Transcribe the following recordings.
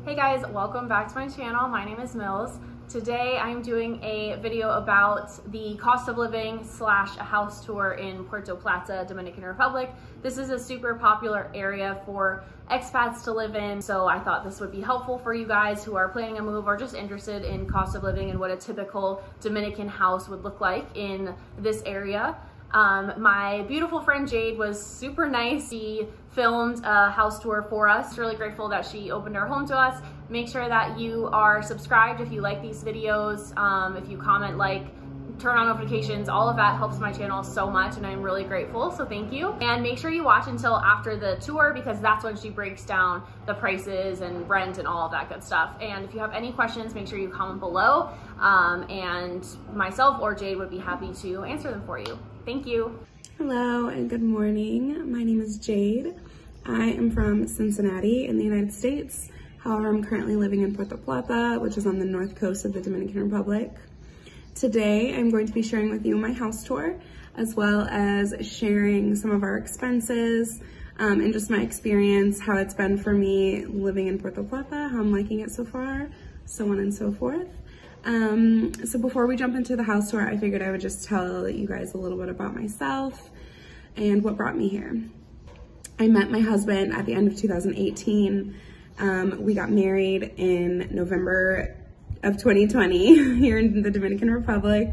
Hey guys, welcome back to my channel. My name is Mills. Today I'm doing a video about the cost of living / a house tour in Puerto Plata, Dominican Republic. This is a super popular area for expats to live in, so I thought this would be helpful for you guys who are planning a move or just interested in cost of living and what a typical Dominican house would look like in this area. My beautiful friend Jade was super nice. She filmed a house tour for us. Really grateful that she opened her home to us. Make sure that you are subscribed if you like these videos. If you comment, like, turn on notifications, all of that helps my channel so much and I'm really grateful, so thank you. And make sure you watch until after the tour because that's when she breaks down the prices and rent and all of that good stuff. And if you have any questions, make sure you comment below and myself or Jade would be happy to answer them for you. Thank you. Hello and good morning. My name is Jade. I am from Cincinnati in the United States. However, I'm currently living in Puerto Plata, which is on the north coast of the Dominican Republic. Today, I'm going to be sharing with you my house tour, as well as sharing some of our expenses and just my experience, how it's been for me living in Puerto Plata, how I'm liking it so far, so on and so forth. So before we jump into the house tour, I figured I would just tell you guys a little bit about myself and what brought me here. I met my husband at the end of 2018. We got married in November of 2020 here in the Dominican Republic.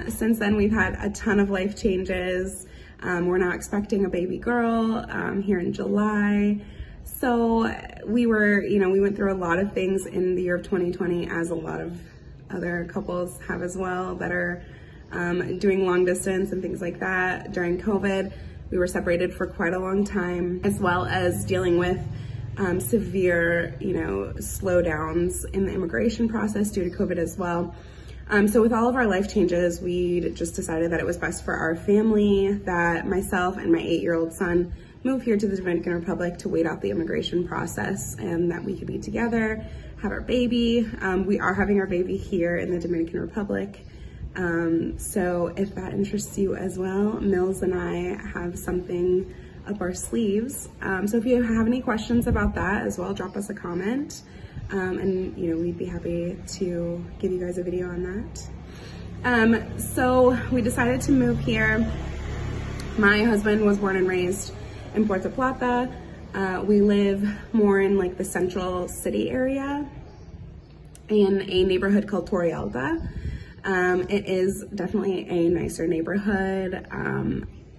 Since then, we've had a ton of life changes. We're now expecting a baby girl here in July. So we went through a lot of things in the year of 2020, as a lot of other couples have as well, that are doing long distance and things like that. During COVID, we were separated for quite a long time, as well as dealing with severe, slowdowns in the immigration process due to COVID as well. So with all of our life changes, we just decided that it was best for our family that myself and my 8-year-old son move here to the Dominican Republic to wait out the immigration process and that we could be together, have our baby. We are having our baby here in the Dominican Republic. So if that interests you as well, Mills and I have something up our sleeves. So if you have any questions about that as well, drop us a comment. And we'd be happy to give you guys a video on that. So we decided to move here. My husband was born and raised in Puerto Plata. We live more in like the central city area in a neighborhood called Torrealta. It is definitely a nicer neighborhood.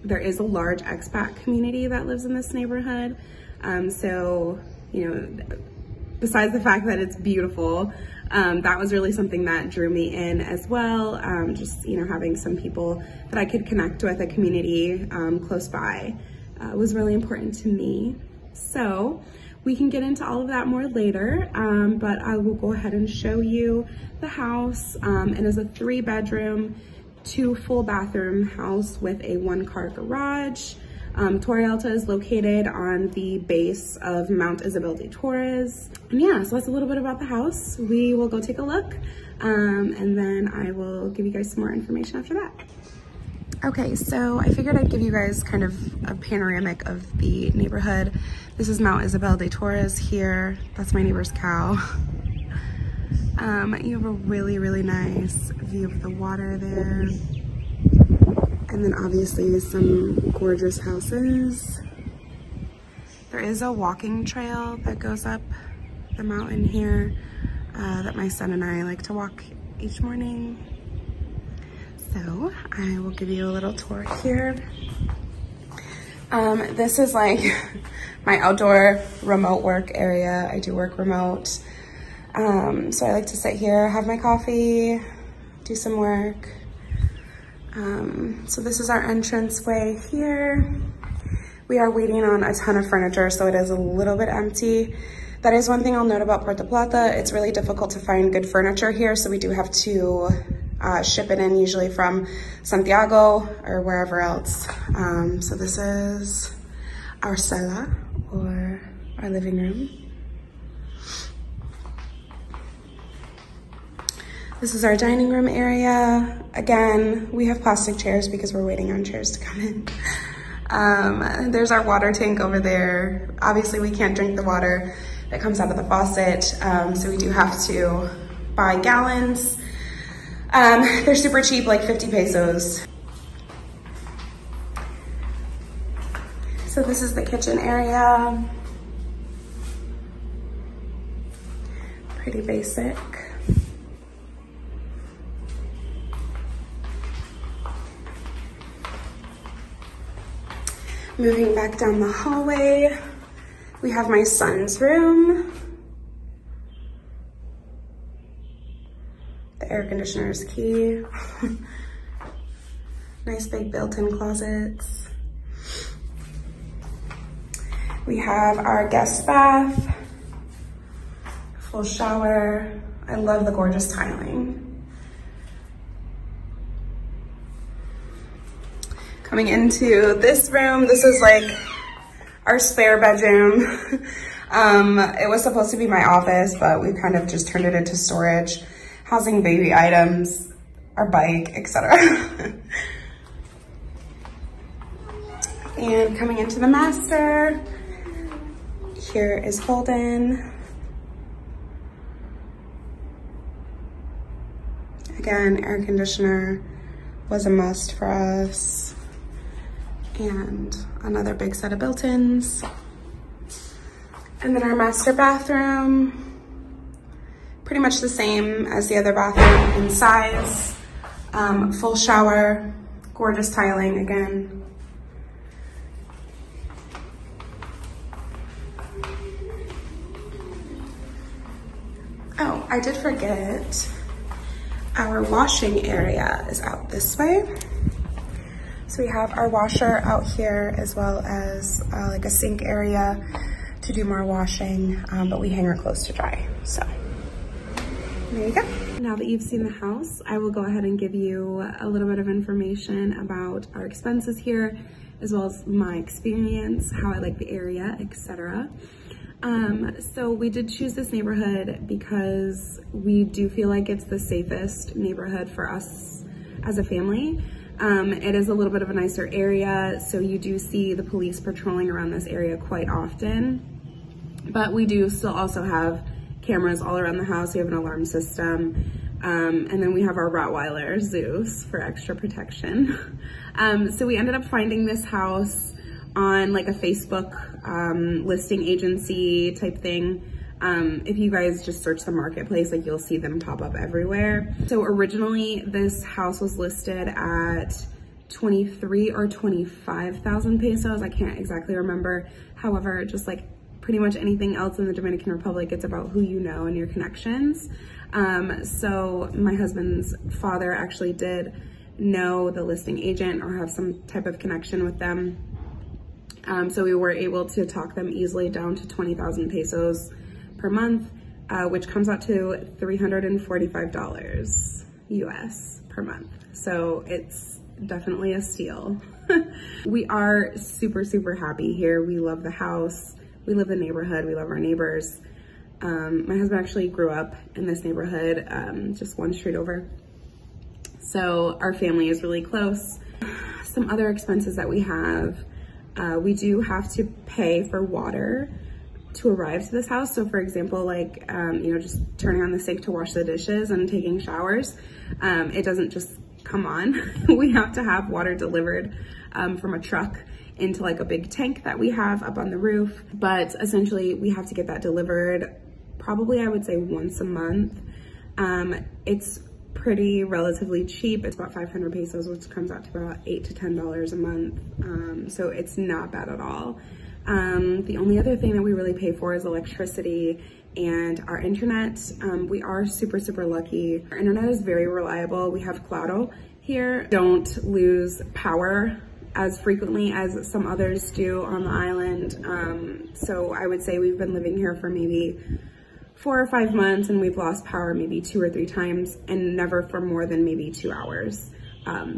There is a large expat community that lives in this neighborhood. So, besides the fact that it's beautiful, that was really something that drew me in as well. Just, having some people that I could connect with, a community close by, was really important to me. So we can get into all of that more later, but I will go ahead and show you the house. It is a 3-bedroom, 2 full bathroom house with a 1-car garage. Torrealta is located on the base of Mount Isabel de Torres. And yeah, so that's a little bit about the house. We will go take a look, and then I will give you guys some more information after that. Okay, so I figured I'd give you guys kind of a panoramic of the neighborhood. This is Mount Isabel de Torres here. That's my neighbor's cow. You have a really, really nice view of the water there. And then obviously some gorgeous houses. There is a walking trail that goes up the mountain here that my son and I like to walk each morning. So I will give you a little tour here. This is like my outdoor remote work area. I do work remote. So I like to sit here, have my coffee, do some work. So this is our entranceway here. We are waiting on a ton of furniture, so it is a little bit empty. That is one thing I'll note about Puerto Plata. It's really difficult to find good furniture here, so we do have to ship it in usually from Santiago or wherever else. So this is our sala, or our living room. This is our dining room area. Again, we have plastic chairs because we're waiting on chairs to come in. There's our water tank over there. Obviously we can't drink the water that comes out of the faucet. So we do have to buy gallons. They're super cheap, like 50 pesos. So this is the kitchen area. Pretty basic. Moving back down the hallway, we have my son's room. The air conditioner is key. Nice big built-in closets. We have our guest bath, full shower. I love the gorgeous tiling. Coming into this room, this is like our spare bedroom. It was supposed to be my office, but we kind of just turned it into storage, housing baby items, our bike, etc. And coming into the master, here is Holden. Again, air conditioner was a must for us. And another big set of built-ins. And then our master bathroom, pretty much the same as the other bathroom in size. Full shower, gorgeous tiling again. Oh, I did forget, our washing area is out this way. So we have our washer out here, as well as like a sink area to do more washing, but we hang our clothes to dry. So there you go. Now that you've seen the house, I will go ahead and give you a little bit of information about our expenses here, as well as my experience, how I like the area, etc. So we did choose this neighborhood because we do feel like it's the safest neighborhood for us as a family. It is a little bit of a nicer area, so you do see the police patrolling around this area quite often. But we do still also have cameras all around the house. We have an alarm system. And then we have our Rottweiler, Zeus, for extra protection. So we ended up finding this house on like a Facebook listing agency type thing. If you guys just search the marketplace, like you'll see them pop up everywhere. So originally this house was listed at 23 or 25,000 pesos. I can't exactly remember. However, just like pretty much anything else in the Dominican Republic, it's about who you know and your connections. So my husband's father actually did know the listing agent or have some type of connection with them. So we were able to talk them easily down to 20,000 pesos per month, which comes out to $345 US per month. So it's definitely a steal. We are super, super happy here. We love the house. We love the neighborhood. We love our neighbors. My husband actually grew up in this neighborhood, just one street over. So our family is really close. Some other expenses that we have, we do have to pay for water to arrive to this house. So for example, like, you know, just turning on the sink to wash the dishes and taking showers, it doesn't just come on. We have to have water delivered from a truck into like a big tank that we have up on the roof. But essentially we have to get that delivered probably, I would say, once a month. It's pretty relatively cheap. It's about 500 pesos, which comes out to about $8 to $10 a month. So it's not bad at all. The only other thing that we really pay for is electricity and our internet. We are super, super lucky. Our internet is very reliable. We have Claro here. Don't lose power as frequently as some others do on the island. So I would say we've been living here for maybe 4 or 5 months, and we've lost power maybe 2 or 3 times, and never for more than maybe 2 hours.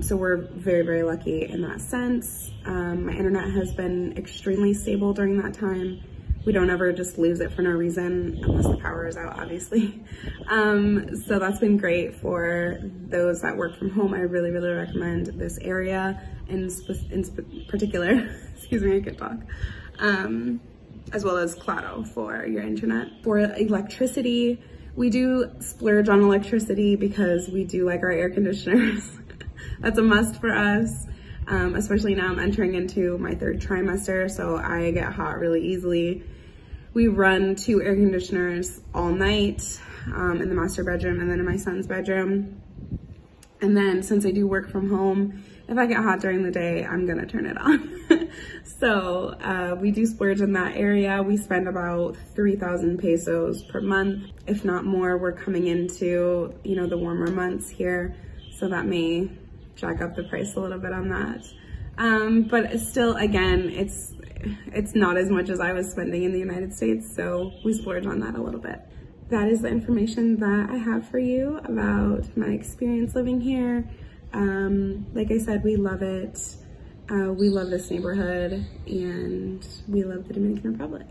So we're very, very lucky in that sense. My internet has been extremely stable during that time. We don't ever just lose it for no reason, unless the power is out, obviously. So that's been great for those that work from home. I really, really recommend this area in particular. Excuse me, I could talk. as well as Claro for your internet. For electricity, we do splurge on electricity because we do like our air conditioners. That's a must for us, especially now I'm entering into my 3rd trimester, so I get hot really easily. We run 2 air conditioners all night in the master bedroom and then in my son's bedroom. And then since I do work from home, if I get hot during the day, I'm gonna turn it on. So we do splurge in that area. We spend about 3,000 pesos per month, if not more. We're coming into, you know, the warmer months here, so that may jack up the price a little bit on that. But it's still, again, it's not as much as I was spending in the United States, so we splurge on that a little bit. That is the information that I have for you about my experience living here. Like I said, we love it. We love this neighborhood and we love the Dominican Republic.